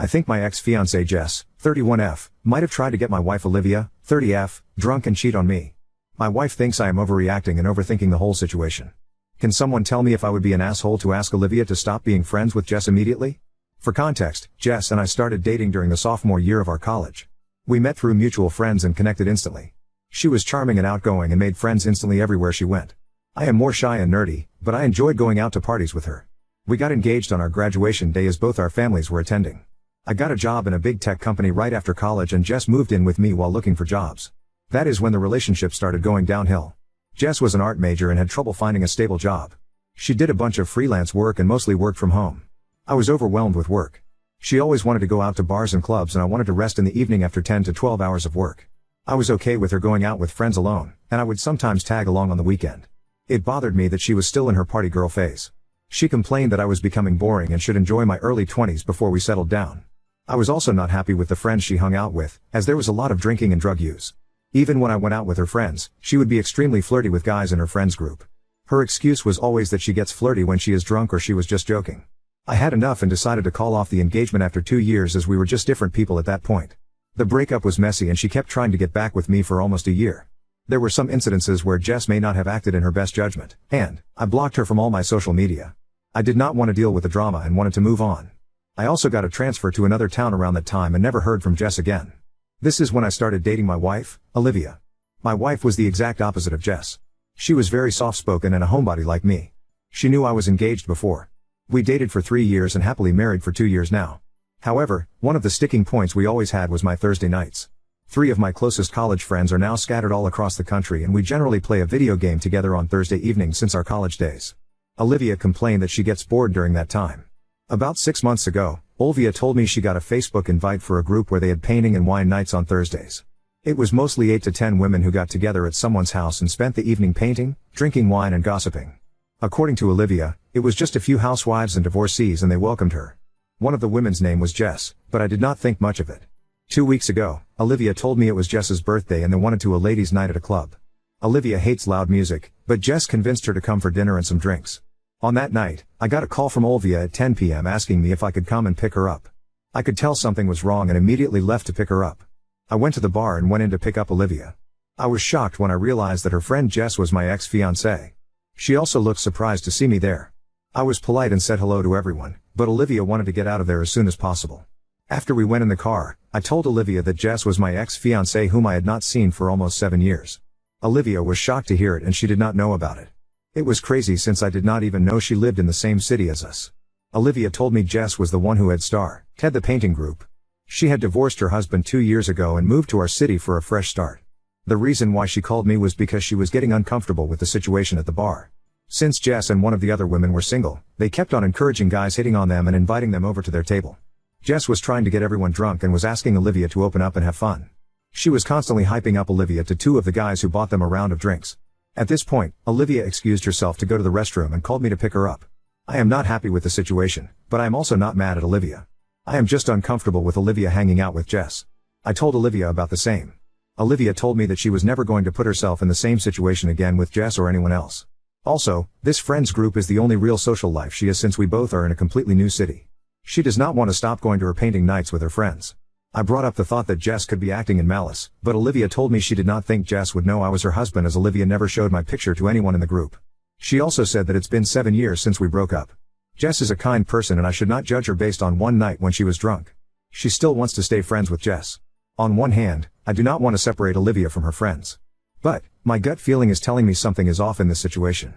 I think my ex-fiancee Jess, 31F, might have tried to get my wife Olivia, 30F, drunk and cheat on me. My wife thinks I am overreacting and overthinking the whole situation. Can someone tell me if I would be an asshole to ask Olivia to stop being friends with Jess immediately? For context, Jess and I started dating during the sophomore year of our college. We met through mutual friends and connected instantly. She was charming and outgoing and made friends instantly everywhere she went. I am more shy and nerdy, but I enjoyed going out to parties with her. We got engaged on our graduation day as both our families were attending. I got a job in a big tech company right after college and Jess moved in with me while looking for jobs. That is when the relationship started going downhill. Jess was an art major and had trouble finding a stable job. She did a bunch of freelance work and mostly worked from home. I was overwhelmed with work. She always wanted to go out to bars and clubs and I wanted to rest in the evening after 10 to 12 hours of work. I was okay with her going out with friends alone, and I would sometimes tag along on the weekend. It bothered me that she was still in her party girl phase. She complained that I was becoming boring and should enjoy my early 20s before we settled down. I was also not happy with the friends she hung out with, as there was a lot of drinking and drug use. Even when I went out with her friends, she would be extremely flirty with guys in her friends group. Her excuse was always that she gets flirty when she is drunk or she was just joking. I had enough and decided to call off the engagement after 2 years as we were just different people at that point. The breakup was messy and she kept trying to get back with me for almost a year. There were some incidences where Jess may not have acted in her best judgment, and I blocked her from all my social media. I did not want to deal with the drama and wanted to move on. I also got a transfer to another town around that time and never heard from Jess again. This is when I started dating my wife, Olivia. My wife was the exact opposite of Jess. She was very soft-spoken and a homebody like me. She knew I was engaged before. We dated for 3 years and happily married for 2 years now. However, one of the sticking points we always had was my Thursday nights. 3 of my closest college friends are now scattered all across the country and we generally play a video game together on Thursday evenings since our college days. Olivia complained that she gets bored during that time. About 6 months ago, Olivia told me she got a Facebook invite for a group where they had painting and wine nights on Thursdays. It was mostly 8 to 10 women who got together at someone's house and spent the evening painting, drinking wine and gossiping. According to Olivia, it was just a few housewives and divorcees and they welcomed her. One of the women's name was Jess, but I did not think much of it. 2 weeks ago, Olivia told me it was Jess's birthday and they wanted to a ladies' night at a club. Olivia hates loud music, but Jess convinced her to come for dinner and some drinks. On that night, I got a call from Olivia at 10 p.m. asking me if I could come and pick her up. I could tell something was wrong and immediately left to pick her up. I went to the bar and went in to pick up Olivia. I was shocked when I realized that her friend Jess was my ex-fiancée. She also looked surprised to see me there. I was polite and said hello to everyone, but Olivia wanted to get out of there as soon as possible. After we went in the car, I told Olivia that Jess was my ex-fiancée whom I had not seen for almost 7 years. Olivia was shocked to hear it and she did not know about it. It was crazy since I did not even know she lived in the same city as us. Olivia told me Jess was the one who had Ted the painting group. She had divorced her husband 2 years ago and moved to our city for a fresh start. The reason why she called me was because she was getting uncomfortable with the situation at the bar. Since Jess and one of the other women were single, they kept on encouraging guys hitting on them and inviting them over to their table. Jess was trying to get everyone drunk and was asking Olivia to open up and have fun. She was constantly hyping up Olivia to 2 of the guys who bought them a round of drinks. At this point, Olivia excused herself to go to the restroom and called me to pick her up. I am not happy with the situation, but I am also not mad at Olivia. I am just uncomfortable with Olivia hanging out with Jess. I told Olivia about the same. Olivia told me that she was never going to put herself in the same situation again with Jess or anyone else. Also, this friends group is the only real social life she has since we both are in a completely new city. She does not want to stop going to her painting nights with her friends. I brought up the thought that Jess could be acting in malice, but Olivia told me she did not think Jess would know I was her husband as Olivia never showed my picture to anyone in the group. She also said that it's been 7 years since we broke up. Jess is a kind person and I should not judge her based on one night when she was drunk. She still wants to stay friends with Jess. On one hand, I do not want to separate Olivia from her friends. But, my gut feeling is telling me something is off in this situation.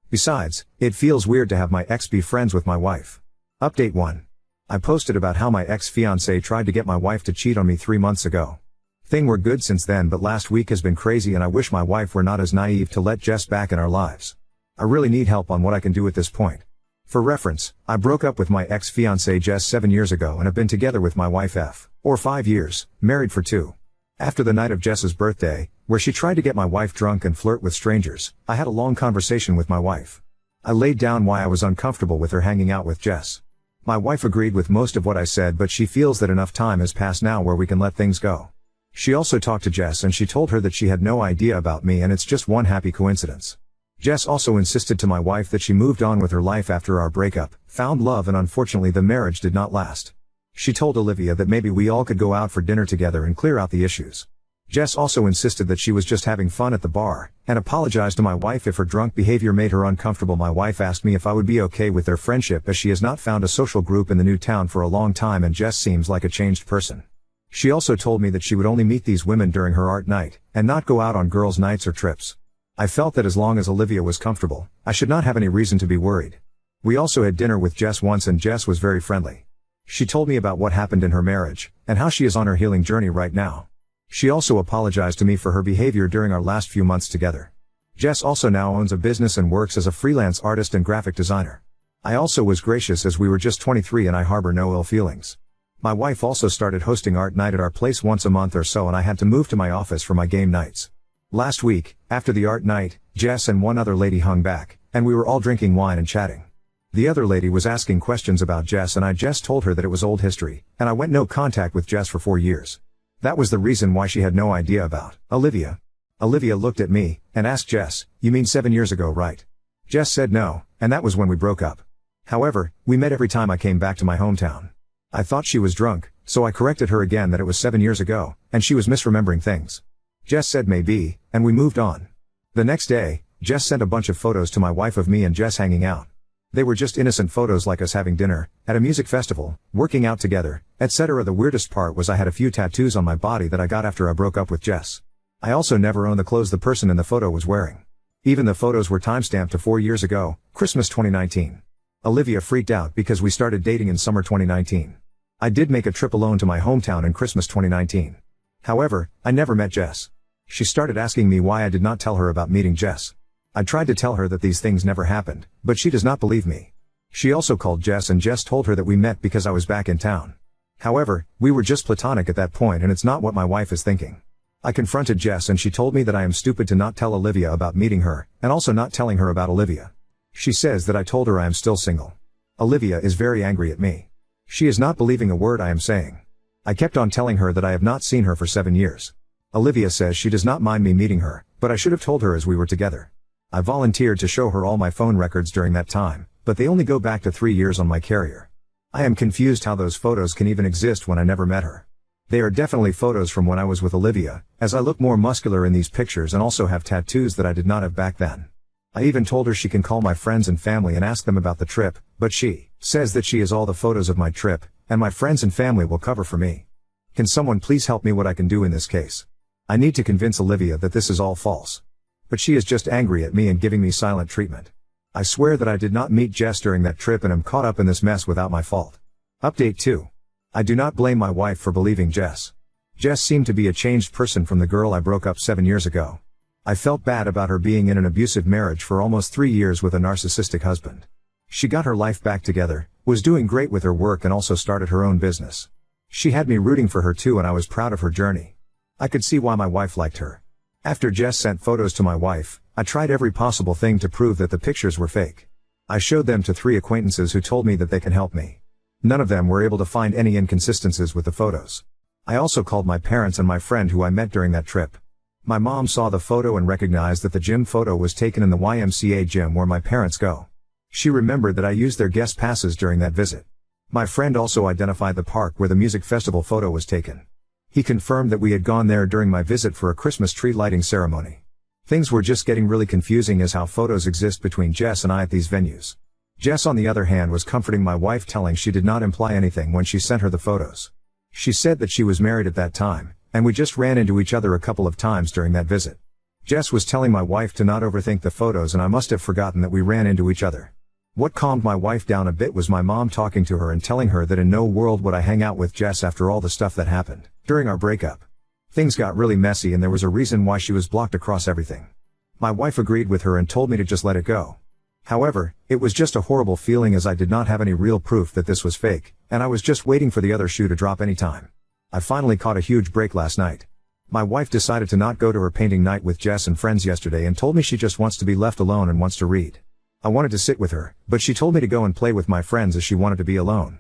Besides, it feels weird to have my ex be friends with my wife. Update 1. I posted about how my ex-fiancé tried to get my wife to cheat on me 3 months ago. Things were good since then, but last week has been crazy and I wish my wife were not as naive to let Jess back in our lives. I really need help on what I can do at this point. For reference, I broke up with my ex-fiancée Jess 7 years ago and have been together with my wife for 5 years, married for 2. After the night of Jess's birthday, where she tried to get my wife drunk and flirt with strangers, I had a long conversation with my wife. I laid down why I was uncomfortable with her hanging out with Jess. My wife agreed with most of what I said, but she feels that enough time has passed now where we can let things go. She also talked to Jess and she told her that she had no idea about me and it's just one happy coincidence. Jess also insisted to my wife that she moved on with her life after our breakup, found love and unfortunately the marriage did not last. She told Olivia that maybe we all could go out for dinner together and clear out the issues. Jess also insisted that she was just having fun at the bar, and apologized to my wife if her drunk behavior made her uncomfortable. My wife asked me if I would be okay with their friendship as she has not found a social group in the new town for a long time and Jess seems like a changed person. She also told me that she would only meet these women during her art night, and not go out on girls' nights or trips. I felt that as long as Olivia was comfortable, I should not have any reason to be worried. We also had dinner with Jess once and Jess was very friendly. She told me about what happened in her marriage, and how she is on her healing journey right now. She also apologized to me for her behavior during our last few months together. Jess also now owns a business and works as a freelance artist and graphic designer. I also was gracious as we were just 23 and I harbor no ill feelings. My wife also started hosting art night at our place once a month or so and I had to move to my office for my game nights. Last week, after the art night, Jess and one other lady hung back, and we were all drinking wine and chatting. The other lady was asking questions about Jess and I just told her that it was old history, and I went no contact with Jess for 4 years. That was the reason why she had no idea about Olivia. Olivia looked at me, and asked Jess, "You mean 7 years ago, right?" Jess said no, and that was when we broke up. However, we met every time I came back to my hometown. I thought she was drunk, so I corrected her again that it was 7 years ago, and she was misremembering things. Jess said maybe, and we moved on. The next day, Jess sent a bunch of photos to my wife of me and Jess hanging out. They were just innocent photos like us having dinner, at a music festival, working out together, etc. The weirdest part was I had a few tattoos on my body that I got after I broke up with Jess. I also never owned the clothes the person in the photo was wearing. Even the photos were timestamped to 4 years ago, Christmas 2019. Olivia freaked out because we started dating in summer 2019. I did make a trip alone to my hometown in Christmas 2019. However, I never met Jess. She started asking me why I did not tell her about meeting Jess. I tried to tell her that these things never happened, but she does not believe me. She also called Jess and Jess told her that we met because I was back in town. However, we were just platonic at that point and it's not what my wife is thinking. I confronted Jess and she told me that I am stupid to not tell Olivia about meeting her, and also not telling her about Olivia. She says that I told her I am still single. Olivia is very angry at me. She is not believing a word I am saying. I kept on telling her that I have not seen her for 7 years. Olivia says she does not mind me meeting her, but I should have told her as we were together. I volunteered to show her all my phone records during that time, but they only go back to 3 years on my carrier. I am confused how those photos can even exist when I never met her. They are definitely photos from when I was with Olivia, as I look more muscular in these pictures and also have tattoos that I did not have back then. I even told her she can call my friends and family and ask them about the trip, but she says that she has all the photos of my trip, and my friends and family will cover for me. Can someone please help me what I can do in this case? I need to convince Olivia that this is all false. But she is just angry at me and giving me silent treatment. I swear that I did not meet Jess during that trip and am caught up in this mess without my fault. Update 2. I do not blame my wife for believing Jess. Jess seemed to be a changed person from the girl I broke up 7 years ago. I felt bad about her being in an abusive marriage for almost 3 years with a narcissistic husband. She got her life back together, was doing great with her work and also started her own business. She had me rooting for her too and I was proud of her journey. I could see why my wife liked her. After Jess sent photos to my wife, I tried every possible thing to prove that the pictures were fake. I showed them to 3 acquaintances who told me that they can help me. None of them were able to find any inconsistencies with the photos. I also called my parents and my friend who I met during that trip. My mom saw the photo and recognized that the gym photo was taken in the YMCA gym where my parents go. She remembered that I used their guest passes during that visit. My friend also identified the park where the music festival photo was taken. He confirmed that we had gone there during my visit for a Christmas tree lighting ceremony. Things were just getting really confusing as how photos exist between Jess and I at these venues. Jess on the other hand was comforting my wife, telling she did not imply anything when she sent her the photos. She said that she was married at that time, and we just ran into each other a couple of times during that visit. Jess was telling my wife to not overthink the photos and I must have forgotten that we ran into each other. What calmed my wife down a bit was my mom talking to her and telling her that in no world would I hang out with Jess after all the stuff that happened during our breakup. Things got really messy and there was a reason why she was blocked across everything. My wife agreed with her and told me to just let it go. However, it was just a horrible feeling as I did not have any real proof that this was fake, and I was just waiting for the other shoe to drop any time. I finally caught a huge break last night. My wife decided to not go to her painting night with Jess and friends yesterday and told me she just wants to be left alone and wants to read. I wanted to sit with her, but she told me to go and play with my friends as she wanted to be alone.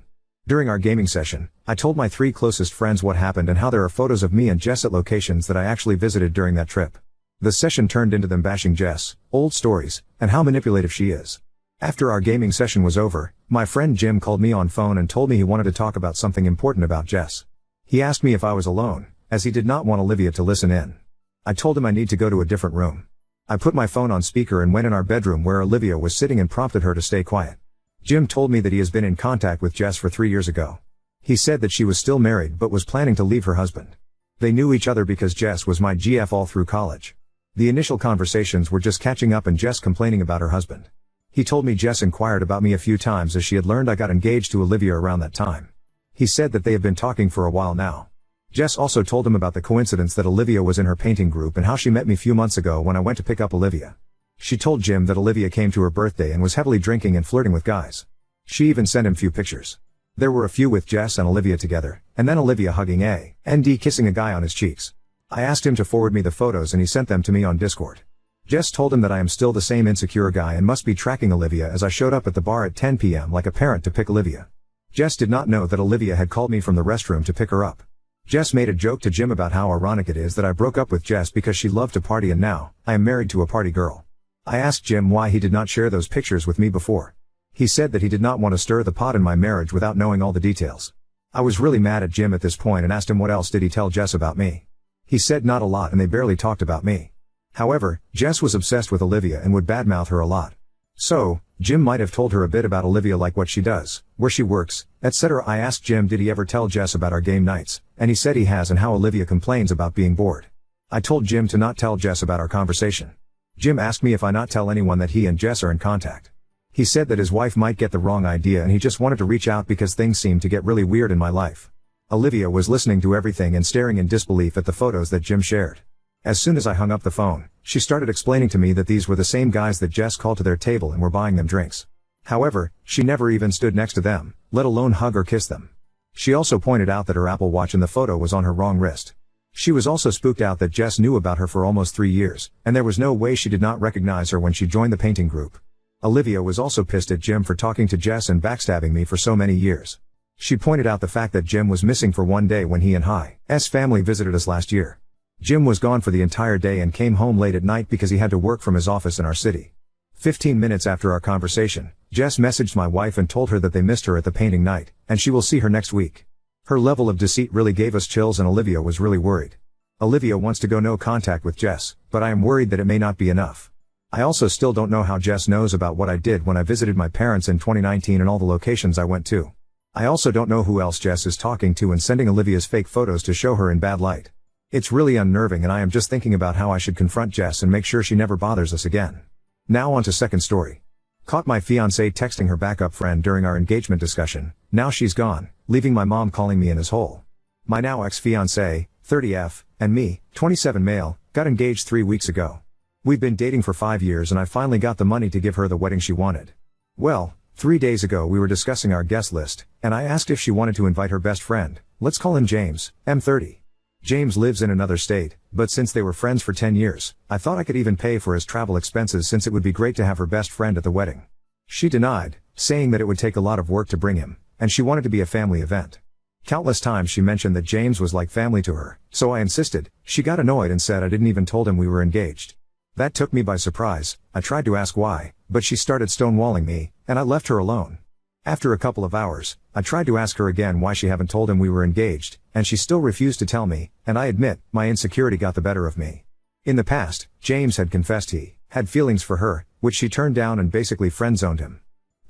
During our gaming session, I told my 3 closest friends what happened and how there are photos of me and Jess at locations that I actually visited during that trip. The session turned into them bashing Jess, old stories, and how manipulative she is. After our gaming session was over, my friend Jim called me on phone and told me he wanted to talk about something important about Jess. He asked me if I was alone, as he did not want Olivia to listen in. I told him I need to go to a different room. I put my phone on speaker and went in our bedroom where Olivia was sitting and prompted her to stay quiet. Jim told me that he has been in contact with Jess for 3 years ago. He said that she was still married but was planning to leave her husband. They knew each other because Jess was my GF all through college. The initial conversations were just catching up and Jess complaining about her husband. He told me Jess inquired about me a few times as she had learned I got engaged to Olivia around that time. He said that they have been talking for a while now. Jess also told him about the coincidence that Olivia was in her painting group and how she met me few months ago when I went to pick up Olivia. She told Jim that Olivia came to her birthday and was heavily drinking and flirting with guys. She even sent him few pictures. There were a few with Jess and Olivia together, and then Olivia hugging and kissing a guy on his cheeks. I asked him to forward me the photos and he sent them to me on Discord. Jess told him that I am still the same insecure guy and must be tracking Olivia as I showed up at the bar at 10 p.m. like a parent to pick Olivia. Jess did not know that Olivia had called me from the restroom to pick her up. Jess made a joke to Jim about how ironic it is that I broke up with Jess because she loved to party and now, I am married to a party girl. I asked Jim why he did not share those pictures with me before. He said that he did not want to stir the pot in my marriage without knowing all the details. I was really mad at Jim at this point and asked him what else did he tell Jess about me. He said not a lot and they barely talked about me. However, Jess was obsessed with Olivia and would badmouth her a lot. So, Jim might have told her a bit about Olivia like what she does, where she works, etc. I asked Jim did he ever tell Jess about our game nights, and he said he has and how Olivia complains about being bored. I told Jim to not tell Jess about our conversation. Jim asked me if I not tell anyone that he and Jess are in contact. He said that his wife might get the wrong idea and he just wanted to reach out because things seemed to get really weird in my life. Olivia was listening to everything and staring in disbelief at the photos that Jim shared. As soon as I hung up the phone, she started explaining to me that these were the same guys that Jess called to their table and were buying them drinks. However, she never even stood next to them, let alone hug or kiss them. She also pointed out that her Apple Watch in the photo was on her wrong wrist. She was also spooked out that Jess knew about her for almost 3 years, and there was no way she did not recognize her when she joined the painting group. Olivia was also pissed at Jim for talking to Jess and backstabbing me for so many years. She pointed out the fact that Jim was missing for one day when he and his family visited us last year. Jim was gone for the entire day and came home late at night because he had to work from his office in our city. 15 minutes after our conversation, Jess messaged my wife and told her that they missed her at the painting night, and she will see her next week. Her level of deceit really gave us chills and Olivia was really worried. Olivia wants to go no contact with Jess, but I am worried that it may not be enough. I also still don't know how Jess knows about what I did when I visited my parents in 2019 and all the locations I went to. I also don't know who else Jess is talking to and sending Olivia's fake photos to show her in bad light. It's really unnerving and I am just thinking about how I should confront Jess and make sure she never bothers us again. Now on to second story. Caught my fiancée texting her backup friend during our engagement discussion. Now she's gone, leaving my mom calling me in his hole. My now ex-fiancée, 30F, and me, 27 male, got engaged 3 weeks ago. We've been dating for 5 years and I finally got the money to give her the wedding she wanted. Well, 3 days ago we were discussing our guest list, and I asked if she wanted to invite her best friend, let's call him James, M30. James lives in another state, but since they were friends for 10 years, I thought I could even pay for his travel expenses since it would be great to have her best friend at the wedding. She denied, saying that it would take a lot of work to bring him, and she wanted to be a family event. Countless times she mentioned that James was like family to her, so I insisted. She got annoyed and said I didn't even told him we were engaged. That took me by surprise. I tried to ask why, but she started stonewalling me, and I left her alone. After a couple of hours, I tried to ask her again why she haven't told him we were engaged, and she still refused to tell me, and I admit, my insecurity got the better of me. In the past, James had confessed he had feelings for her, which she turned down and basically friend-zoned him.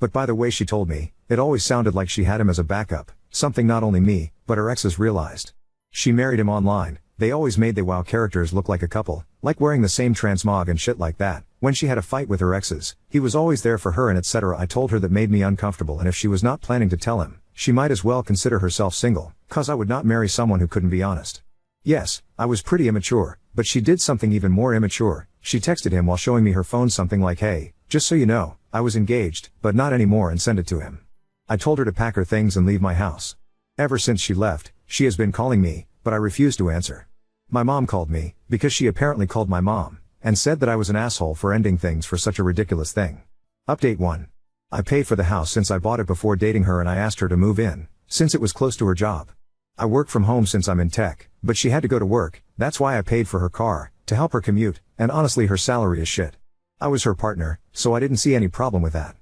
But by the way she told me, it always sounded like she had him as a backup, something not only me, but her exes realized. She married him online. They always made the WoW characters look like a couple, like wearing the same transmog and shit like that. When she had a fight with her exes, he was always there for her and etc. I told her that made me uncomfortable and if she was not planning to tell him, she might as well consider herself single, cause I would not marry someone who couldn't be honest. Yes, I was pretty immature, but she did something even more immature. She texted him while showing me her phone something like, hey, just so you know, I was engaged, but not anymore, and sent it to him. I told her to pack her things and leave my house. Ever since she left, she has been calling me, but I refused to answer. My mom called me, because she apparently called my mom, and said that I was an asshole for ending things for such a ridiculous thing. Update 1. I paid for the house since I bought it before dating her and I asked her to move in, since it was close to her job. I work from home since I'm in tech, but she had to go to work, that's why I paid for her car, to help her commute, and honestly her salary is shit. I was her partner, so I didn't see any problem with that.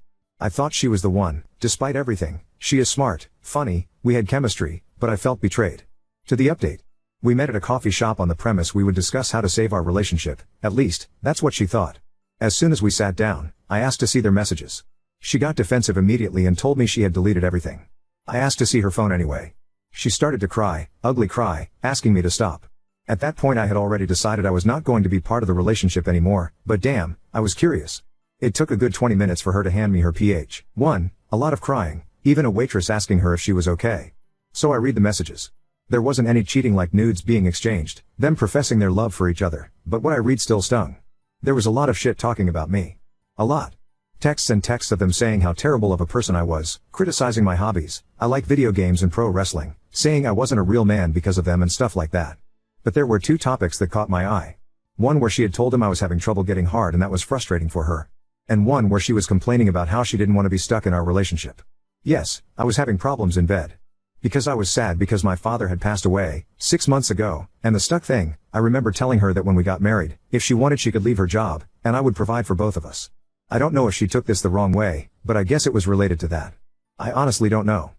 I thought she was the one, despite everything. She is smart, funny, we had chemistry, but I felt betrayed. To the update. We met at a coffee shop on the premise we would discuss how to save our relationship, at least, that's what she thought. As soon as we sat down, I asked to see their messages. She got defensive immediately and told me she had deleted everything. I asked to see her phone anyway. She started to cry, ugly cry, asking me to stop. At that point I had already decided I was not going to be part of the relationship anymore, but damn, I was curious. It took a good 20 minutes for her to hand me her ph. 1, a lot of crying, even a waitress asking her if she was okay. So I read the messages. There wasn't any cheating like nudes being exchanged, them professing their love for each other, but what I read still stung. There was a lot of shit talking about me. A lot. Texts and texts of them saying how terrible of a person I was, criticizing my hobbies, I like video games and pro wrestling, saying I wasn't a real man because of them and stuff like that. But there were 2 topics that caught my eye. One where she had told him I was having trouble getting hard and that was frustrating for her. And one where she was complaining about how she didn't want to be stuck in our relationship. Yes, I was having problems in bed. Because I was sad because my father had passed away 6 months ago, and the stuck thing, I remember telling her that when we got married, if she wanted she could leave her job, and I would provide for both of us. I don't know if she took this the wrong way, but I guess it was related to that. I honestly don't know.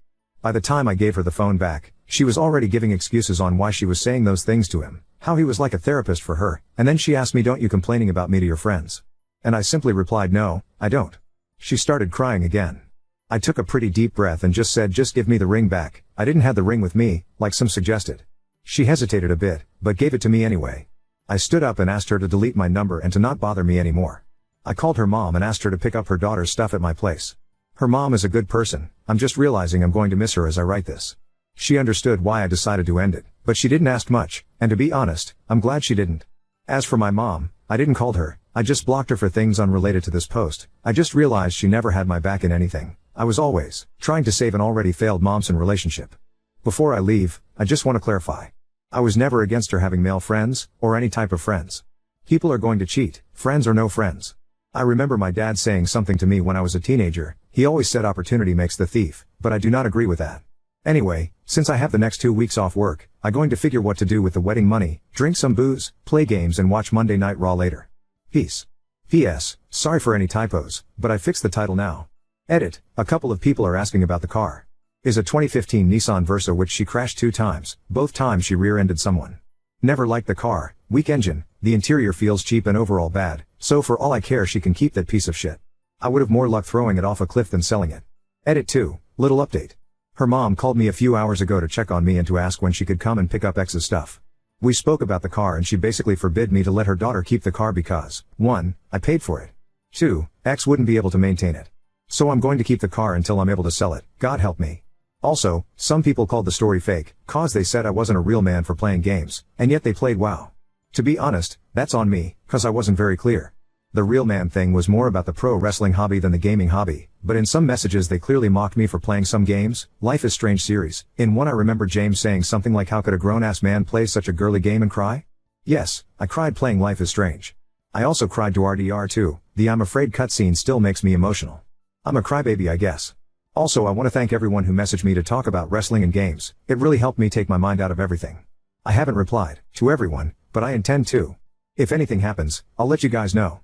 By the time I gave her the phone back, she was already giving excuses on why she was saying those things to him, how he was like a therapist for her, and then she asked me, don't you complaining about me to your friends? And I simply replied, no, I don't. She started crying again. I took a pretty deep breath and just said, just give me the ring back. I didn't have the ring with me, like some suggested. She hesitated a bit, but gave it to me anyway. I stood up and asked her to delete my number and to not bother me anymore. I called her mom and asked her to pick up her daughter's stuff at my place. Her mom is a good person, I'm just realizing I'm going to miss her as I write this. She understood why I decided to end it, but she didn't ask much, and to be honest, I'm glad she didn't. As for my mom, I didn't call her, I just blocked her for things unrelated to this post. I just realized she never had my back in anything. I was always trying to save an already failed momson relationship. Before I leave, I just want to clarify. I was never against her having male friends, or any type of friends. People are going to cheat, friends or no friends. I remember my dad saying something to me when I was a teenager. He always said opportunity makes the thief, but I do not agree with that. Anyway, since I have the next 2 weeks off work, I'm going to figure what to do with the wedding money, drink some booze, play games and watch Monday Night Raw later. Peace. P.S. Sorry for any typos, but I fixed the title now. Edit. A couple of people are asking about the car. Is a 2015 Nissan Versa which she crashed 2 times, both times she rear-ended someone. Never liked the car, weak engine, the interior feels cheap and overall bad, so for all I care she can keep that piece of shit. I would have more luck throwing it off a cliff than selling it. Edit 2. Little update. Her mom called me a few hours ago to check on me and to ask when she could come and pick up X's stuff. We spoke about the car and she basically forbid me to let her daughter keep the car because, 1, I paid for it. 2, X wouldn't be able to maintain it. So I'm going to keep the car until I'm able to sell it, God help me. Also, some people called the story fake, cause they said I wasn't a real man for playing games, and yet they played WoW. To be honest, that's on me, cause I wasn't very clear. The real man thing was more about the pro wrestling hobby than the gaming hobby, but in some messages they clearly mocked me for playing some games. Life is Strange series. In one I remember James saying something like, how could a grown-ass man play such a girly game and cry? Yes, I cried playing Life is Strange. I also cried to RDR2, the I'm Afraid cutscene still makes me emotional. I'm a crybaby I guess. Also I want to thank everyone who messaged me to talk about wrestling and games, it really helped me take my mind out of everything. I haven't replied to everyone, but I intend to. If anything happens, I'll let you guys know.